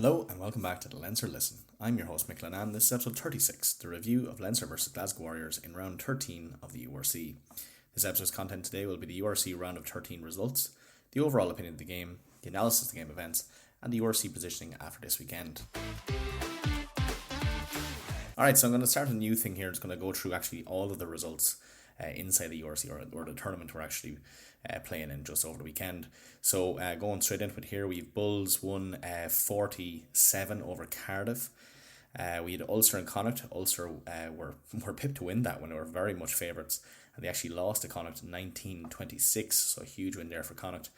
Hello and welcome back to the Leinster Listen. I'm your host Mick and this is episode 36, the review of Leinster versus Glasgow Warriors in round 13 of the URC. This episode's content today will be the URC round of 13 results, the overall opinion of the game, the analysis of the game events, and the URC positioning after this weekend. Alright, so I'm going to start a new thing here. It's going to go through actually all of the results inside the URC or the tournament we're actually playing in just over the weekend. So going straight into it here, we've Bulls won 47 over Cardiff. We had Ulster and Connacht. Ulster were pipped to win that one. They were very much favourites, and they actually lost to Connacht 19-26, so a huge win there for Connacht.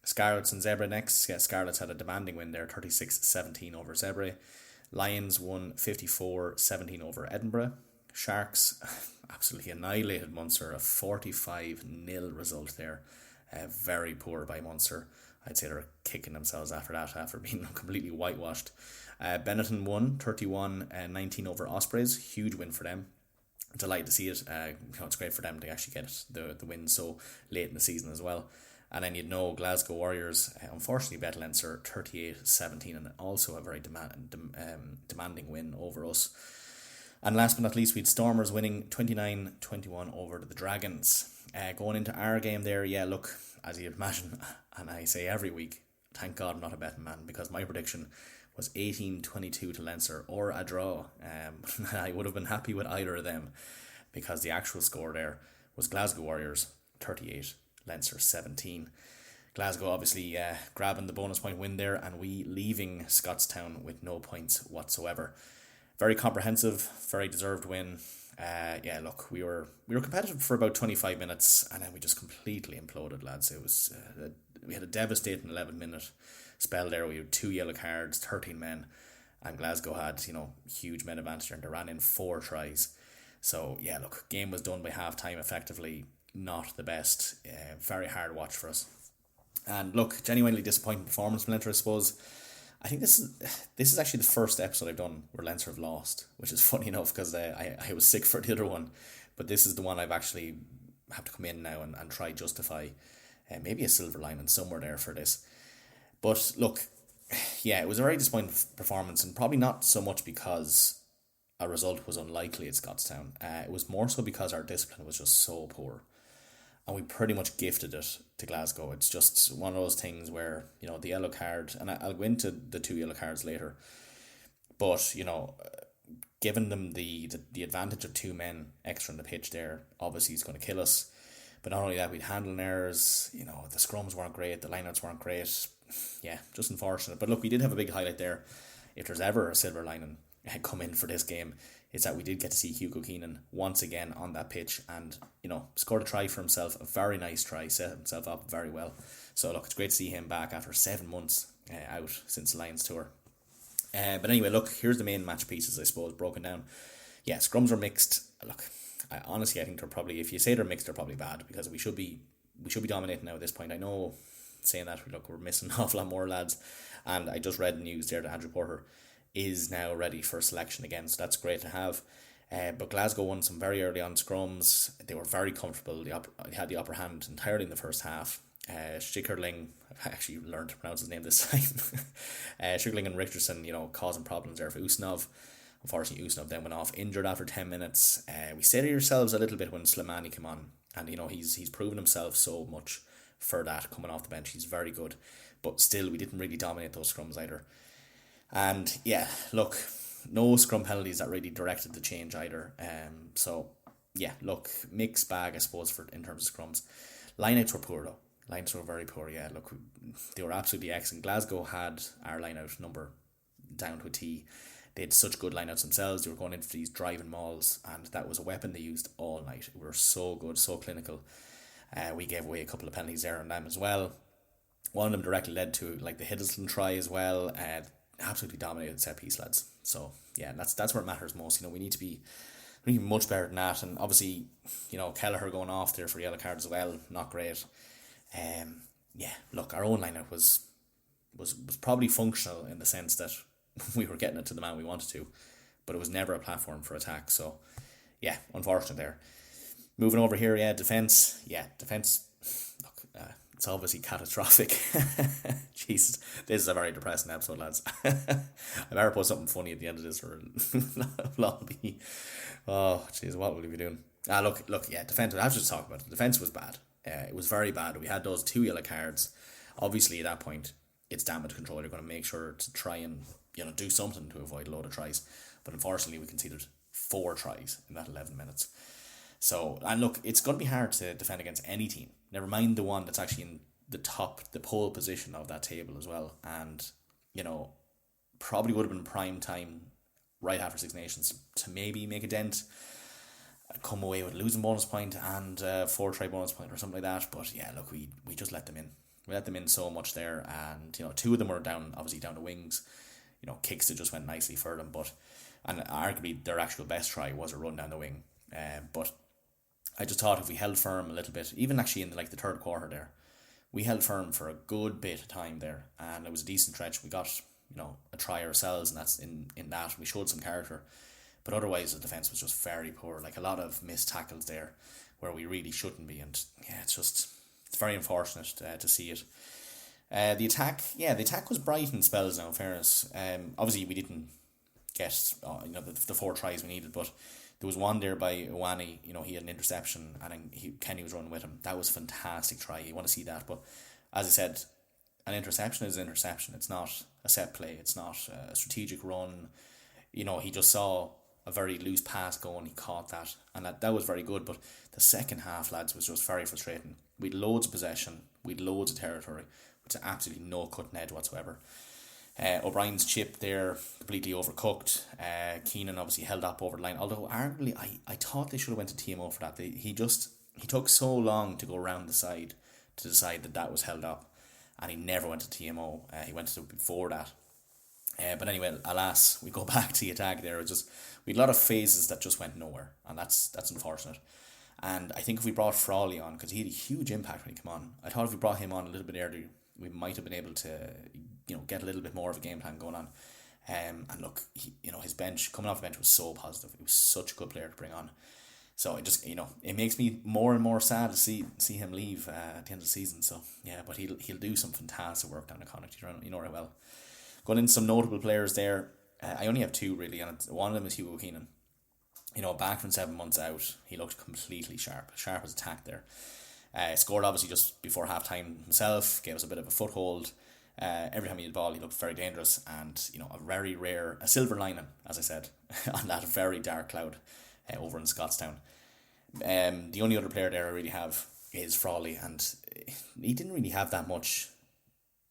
Scarlets and Zebra next. Scarlets had a demanding win there, 36-17 over Zebra. Lions won 54-17 over Edinburgh. Sharks absolutely annihilated Munster, a 45-0 result there. Very poor by Munster. I'd say they're kicking themselves after that, after being completely whitewashed. Benetton won 31-19 over Ospreys. Huge win for them. Delighted to see it. It's great for them to actually get the win so late in the season as well. And then Glasgow Warriors unfortunately bet Leinster 38-17, and also a very demanding win over us. And last but not least, we had Stormers winning 29-21 over the Dragons. Going into our game there, as you'd imagine, and I say every week, thank God I'm not a betting man, because my prediction was 18-22 to Leinster, or a draw. I would have been happy with either of them, because the actual score there was Glasgow Warriors 38, Leinster 17. Glasgow obviously grabbing the bonus point win there, and we leaving Scotstoun with no points whatsoever. Very comprehensive, very deserved win. We were competitive for about 25 minutes, and then we just completely imploded, lads. It was we had a devastating 11-minute spell there. We had 2 yellow cards, 13 men, and Glasgow had huge men advantage, and they ran in 4 tries. So game was done by half time effectively. Not the best. Very hard watch for us. And genuinely disappointing performance from Leinster, I suppose. I think this is actually the first episode I've done where Leinster have lost, which is funny enough, because I was sick for the other one, but this is the one I've actually have to come in now and try justify maybe a silver lining somewhere there for this. But it was a very disappointing performance, and probably not so much because a result was unlikely at Scotstoun. It was more so because our discipline was just so poor, and we pretty much gifted it to Glasgow. It's just one of those things where, the yellow card, and I'll go into the 2 yellow cards later, but, giving them the advantage of 2 men extra on the pitch there, obviously is going to kill us. But not only that, we'd handling errors, the scrums weren't great, the lineouts weren't great. Yeah, just unfortunate. But we did have a big highlight there. If there's ever a silver lining come in for this game, is that we did get to see Hugo Keenan once again on that pitch, and scored a try for himself, a very nice try, set himself up very well. So it's great to see him back after 7 months out since the Lions tour. But anyway, here's the main match pieces, I suppose, broken down. Yeah, scrums are mixed. I think they're probably, if you say they're mixed, they're probably bad, because we should be dominating now at this point. I know, saying that, we're missing an awful lot more lads, and I just read the news there that Andrew Porter is now ready for selection again, so that's great to have. But Glasgow won some very early on scrums. They were very comfortable. They had the upper hand entirely in the first half. Schickerling, I actually learned to pronounce his name this time. Schickerling and Richardson, causing problems there for Usnov. Unfortunately, Usnov then went off injured after 10 minutes. We steadied ourselves a little bit when Slimani came on, and he's proven himself so much for that coming off the bench. He's very good, but still we didn't really dominate those scrums either. And no scrum penalties that really directed the change either. Mixed bag, I suppose, in terms of scrums. Lineouts were poor though. Lineouts were very poor. Yeah, they were absolutely excellent. Glasgow had our lineout number down to a T. They had such good lineouts themselves. They were going into these driving mauls, and that was a weapon they used all night. We were so good, so clinical. We gave away a couple of penalties there on them as well. One of them directly led to the Hiddleston try as well. Absolutely dominated set piece, lads. So yeah, that's where it matters most. We need to be much better than that. And obviously, Kelleher going off there for yellow cards as well, not great. Our own lineup was probably functional in the sense that we were getting it to the man we wanted to, but it was never a platform for attack. So yeah, unfortunate there. Moving over here, defence. It's obviously catastrophic. Jesus, this is a very depressing episode, lads. I better put something funny at the end of this, or it'll be. Oh, jeez, what will we be doing? Look, yeah, defense. I have to just talk about it. The defense was bad. It was very bad. We had those 2 yellow cards. Obviously, at that point, it's damage control. You're going to make sure to try and do something to avoid a load of tries. But unfortunately, we conceded 4 tries in that 11 minutes. So, and look, it's going to be hard to defend against any team. Never mind the one that's actually in the pole position of that table as well. And, probably would have been prime time right after Six Nations to maybe make a dent, come away with a losing bonus point and 4 try bonus point or something like that. But yeah, look, we just let them in. We let them in so much there. And, 2 of them were obviously down the wings. Kicks that just went nicely for them. And arguably their actual best try was a run down the wing. But I just thought if we held firm a little bit, even actually in the third quarter there, we held firm for a good bit of time there, and it was a decent stretch. We got a try ourselves, and that's in that we showed some character, but otherwise the defense was just very poor. A lot of missed tackles there, where we really shouldn't be, and yeah, it's very unfortunate to see it. The attack was bright in spells. Now, in fairness, obviously we didn't get the 4 tries we needed, but there was one there by Iwani, he had an interception, and then Kenny was running with him. That was a fantastic try. You want to see that. But as I said, an interception is an interception. It's not a set play. It's not a strategic run. He just saw a very loose pass going. He caught that, and that was very good. But the second half, lads, was just very frustrating. We'd loads of possession. We'd loads of territory, with absolutely no cutting edge whatsoever. O'Brien's chip there completely overcooked. Keenan obviously held up over the line, although arguably I thought they should have went to TMO for that. He took so long to go around the side to decide that was held up, and he never went to TMO. He went to before that. But anyway, alas, we go back to the attack there. We had a lot of phases that just went nowhere, and that's unfortunate. And I think if we brought Frawley on, because he had a huge impact when he came on, I thought if we brought him on a little bit earlier, we might have been able to get a little bit more of a game plan going on. And look, his bench, coming off the bench was so positive. He was such a good player to bring on. So it makes me more and more sad to see him leave at the end of the season. So yeah, but he'll do some fantastic work down the Connacht. You know very well. Going into some notable players there, I only have 2 really, and one of them is Hugo Keenan. Back from 7 months out, he looked completely sharp as a tack there. Scored obviously just before half time himself, gave us a bit of a foothold. Every time he had the ball, he looked very dangerous, and a silver lining, as I said, on that very dark cloud over in Scotstoun. The only other player there I really have is Frawley, and he didn't really have that much,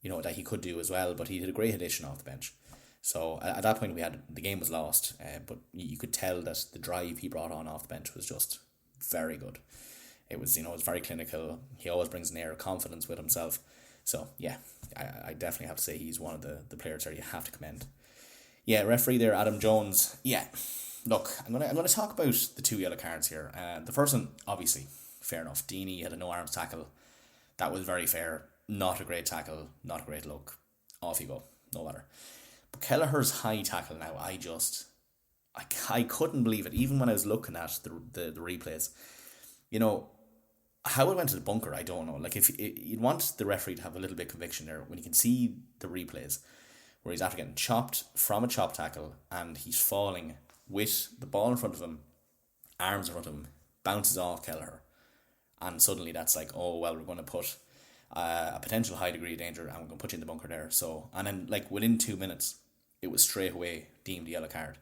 that he could do as well, but he did a great addition off the bench. So at that point the game was lost, but you could tell that the drive he brought on off the bench was just very good. It was it was very clinical. He always brings an air of confidence with himself. So yeah, I definitely have to say he's one of the players there you have to commend. Yeah, referee there, Adam Jones. Yeah, look, I'm gonna talk about the 2 yellow cards here. The first one, obviously, fair enough. Deeney had a no arms tackle. That was very fair. Not a great tackle. Not a great look. Off you go. No matter. But Kelleher's high tackle now, I couldn't believe it. Even when I was looking at the replays, how it went to the bunker, I don't know. If you'd want the referee to have a little bit of conviction there, when you can see the replays where he's after getting chopped from a chop tackle and he's falling with the ball in front of him, arms in front of him, bounces off Kelleher, and suddenly that's oh well, we're going to put a potential high degree of danger and we're going to put you in the bunker there. So, and then within 2 minutes, it was straight away deemed a yellow card.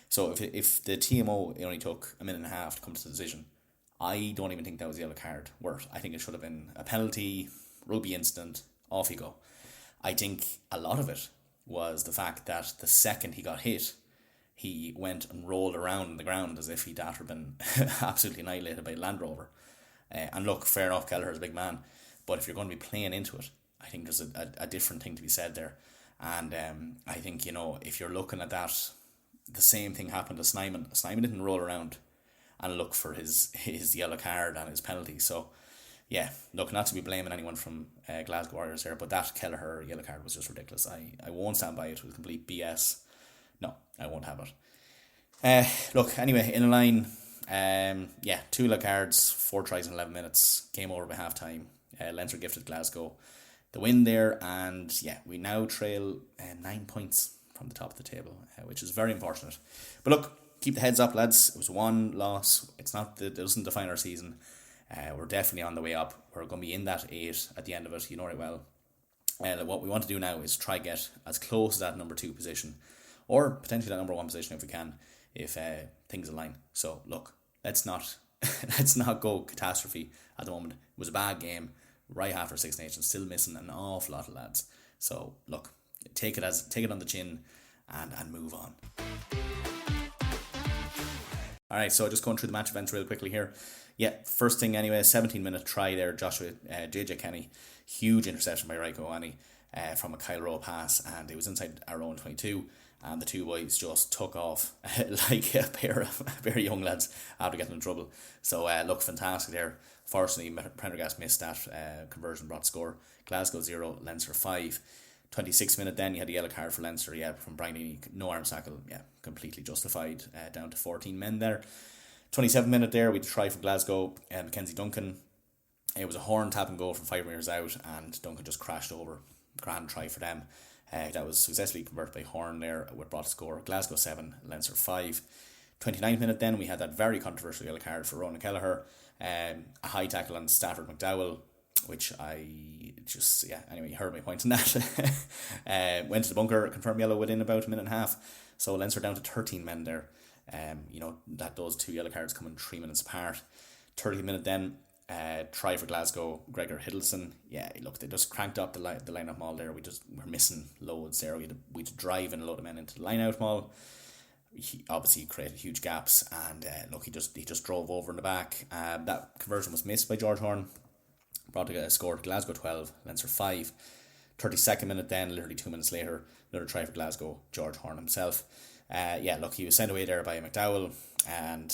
So if the TMO only took a minute and a half to come to the decision, I don't even think that was a yellow card worth. I think it should have been a penalty, rugby incident, off you go. I think a lot of it was the fact that the second he got hit, he went and rolled around on the ground as if he'd after been absolutely annihilated by a Land Rover. And look, fair enough, Kelleher's a big man, but if you're going to be playing into it, I think there's a different thing to be said there. And I think, if you're looking at that, the same thing happened to Snyman. Snyman didn't roll around and look for his yellow card and his penalty. So, yeah, look, not to be blaming anyone from Glasgow Warriors here, but that Kelleher yellow card was just ridiculous. I won't stand by it. It was complete BS. No, I won't have it. Look, anyway, in a line, 2 yellow cards, 4 tries in 11 minutes, game over by half time. Leinster gifted Glasgow the win there, and yeah, we now trail 9 points from the top of the table, which is very unfortunate. But look, keep the heads up, lads. It was one loss. It doesn't define our season. We're definitely on the way up. We're going to be in that 8 at the end of it. You know it well. What we want to do now is try get as close to that number 2 position, or potentially that number 1 position if we can, if things align. So look, let's not go catastrophe at the moment. It was a bad game right after Six Nations, still missing an awful lot of lads. So look, take it on the chin and move on. Alright, so just going through the match events real quickly here. Yeah, first thing anyway, 17-minute try there, Joshua JJ Kenny. Huge interception by Raiko Ani from a Kyle Rowe pass, and it was inside our own 22, and the two boys just took off like a pair of young lads after getting in trouble. So look, fantastic there. Fortunately, Prendergast missed that conversion brought score. Glasgow 0, Leinster 5. 26th minute then, you had a yellow card for Leinster, from Brian Heaney, no arm tackle, completely justified, down to 14 men there. 27th minute there, we had a try for Glasgow, Mackenzie Duncan. It was a horn tap and goal from 5 metres out, and Duncan just crashed over. Grand try for them. That was successfully converted by Horn there, with brought to score. Glasgow 7, Leinster 5. 29th minute then, we had that very controversial yellow card for Ronan Kelleher. A high tackle on Stafford McDowell, which anyway, you heard my point in that. Went to the bunker, confirmed yellow within about a minute and a half. So Leinster down to 13 men there. That those 2 yellow cards coming 3 minutes apart. 30th minute then, try for Glasgow, Gregor Hiddleston. Yeah, look, they just cranked up the line-out maul there. We're missing loads there. We had to drive in a load of men into the line-out maul. He obviously created huge gaps, and look, he just drove over in the back. That conversion was missed by George Horn. Brought a score to Glasgow 12, Leinster 5. 32nd minute then, literally 2 minutes later, another try for Glasgow, George Horn himself. Look, he was sent away there by McDowell, and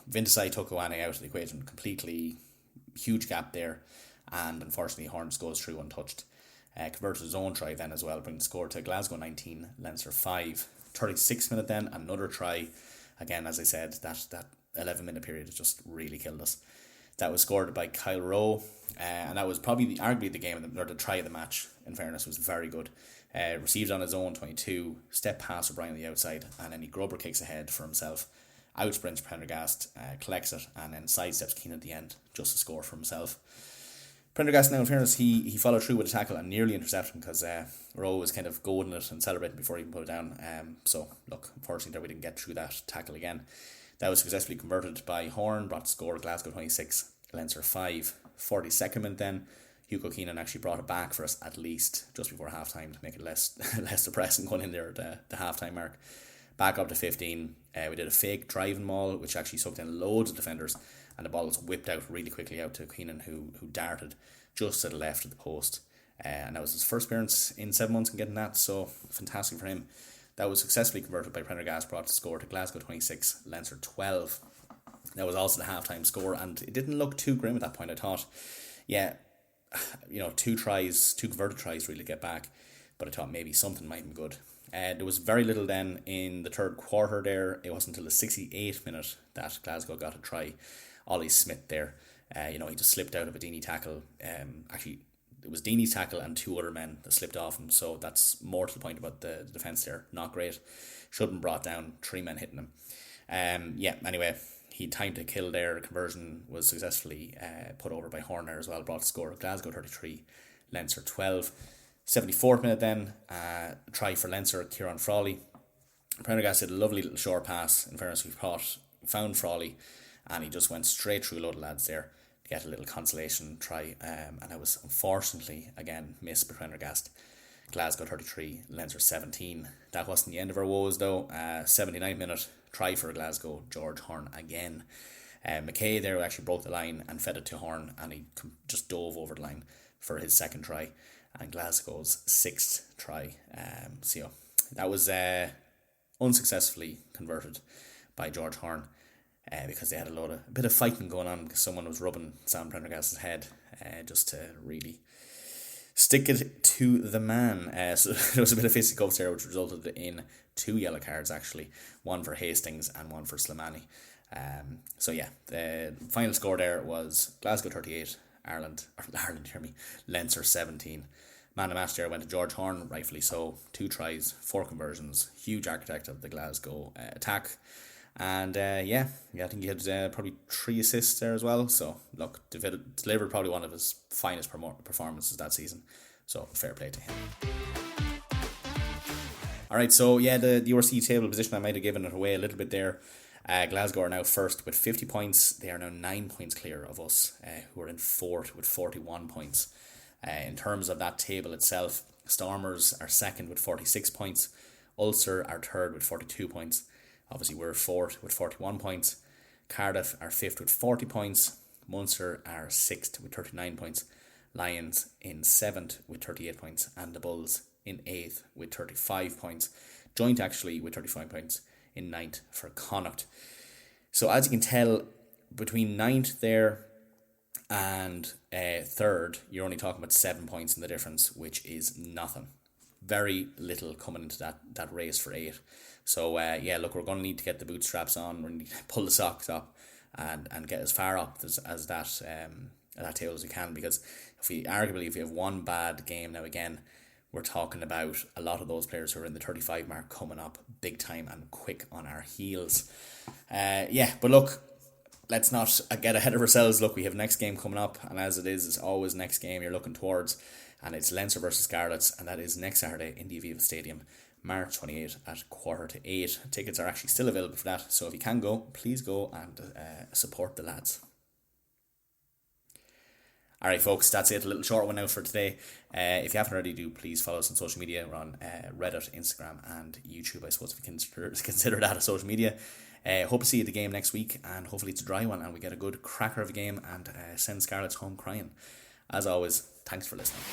Vintasai took Owane out of the equation completely. Huge gap there, and unfortunately Horn just goes through untouched. Converted his own try then as well, bringing the score to Glasgow 19, Leinster 5. 36th minute then, another try. Again, as I said, that 11-minute period just really killed us. That was scored by Kyle Rowe, and that was arguably the game, or the try of the match, in fairness, was very good. Received on his own 22, step past O'Brien on the outside, and then he grubber kicks ahead for himself. Out sprints Prendergast, collects it, and then sidesteps Keane at the end, just to score for himself. Prendergast, now in fairness, he followed through with a tackle and nearly intercepted him, because Rowe was kind of goading it and celebrating before he even put it down. So look, unfortunately there we didn't get through that tackle again. That was successfully converted by Horn, brought to score Glasgow 26, Leinster 5. 42nd minute then, Hugo Keenan actually brought it back for us at least just before half time to make it less depressing going in there at the half time mark. Back up to 15, we did a fake driving maul which actually sucked in loads of defenders, and the ball was whipped out really quickly out to Keenan, who darted just to the left of the post. And that was his first appearance in 7 months in getting that, so fantastic for him. That was successfully converted by Prendergast, brought to score to Glasgow 26, Leinster 12. That was also the half-time score, and it didn't look too grim at that point. I thought, 2 converted tries really get back, but I thought maybe something might be good. There was very little then in the third quarter there. It wasn't until the 68th minute that Glasgow got a try. Ollie Smith there, he just slipped out of a Deeney tackle. Actually, it was Deeney's tackle and 2 other men that slipped off him, so that's more to the point about the defence there. Not great. Should have been brought down, 3 men hitting him. Anyway, he had time to kill there. Conversion was successfully put over by Horner as well, brought to score Glasgow 33, Leinster 12. 74th minute then, try for Leinster, Kieran Frawley. Prendergast did a lovely little short pass. In fairness, we found Frawley, and he just went straight through a load of lads there to get a little consolation try, and it was unfortunately again missed by Prendergast. Glasgow 33, Leinster 17. That wasn't the end of our woes though. 79th minute, try for Glasgow, George Horn again. McKay there actually broke the line and fed it to Horn, and he just dove over the line for his second try, and Glasgow's 6th try. That was unsuccessfully converted by George Horn, because they had a bit of fighting going on, because someone was rubbing Sam Prendergast's head just to really stick it to the man. So there was a bit of fisticuffs there, which resulted in 2 yellow cards actually, one for Hastings and one for Slimani. The final score there was Glasgow 38, Leinster 17. Man of the match there went to George Horn, rightfully so. 2 tries, 4 conversions, huge architect of the Glasgow attack. And I think he had probably 3 assists there as well. So look, delivered probably one of his finest performances that season. So fair play to him. Alright, so the URC table position, I might have given it away a little bit there. Glasgow are now first with 50 points. They are now 9 points clear of us, who are in fourth with 41 points. In terms of that table itself, Stormers are second with 46 points. Ulster are third with 42 points. Obviously, we're fourth with 41 points. Cardiff are fifth with 40 points. Munster are sixth with 39 points. Lions in seventh with 38 points. And the Bulls in eighth with 35 points. Joint actually with 35 points in ninth for Connacht. So as you can tell, between ninth there and third, you're only talking about 7 points in the difference, which is nothing. Very little coming into that race for 8. So look, we're going to need to get the bootstraps on. We're going to need to pull the socks up and get as far up as that table as we can, because if we have one bad game now again, we're talking about a lot of those players who are in the 35 mark coming up big time and quick on our heels. But look, let's not get ahead of ourselves. Look, we have next game coming up, and as it is, it's always next game you're looking towards, and it's Leinster versus Scarlets, and that is next Saturday in the Aviva Stadium, March 28 at 7:45. Tickets are actually still available for that, so if you can go, please go and support the lads. Alright folks, that's it, a little short one now for today. If you haven't already, do please follow us on social media. We're on Reddit, Instagram and YouTube, I suppose, if you consider that a social media. Hope to see you at the game next week, and hopefully it's a dry one and we get a good cracker of a game and send Scarlets home crying. As always, thanks for listening.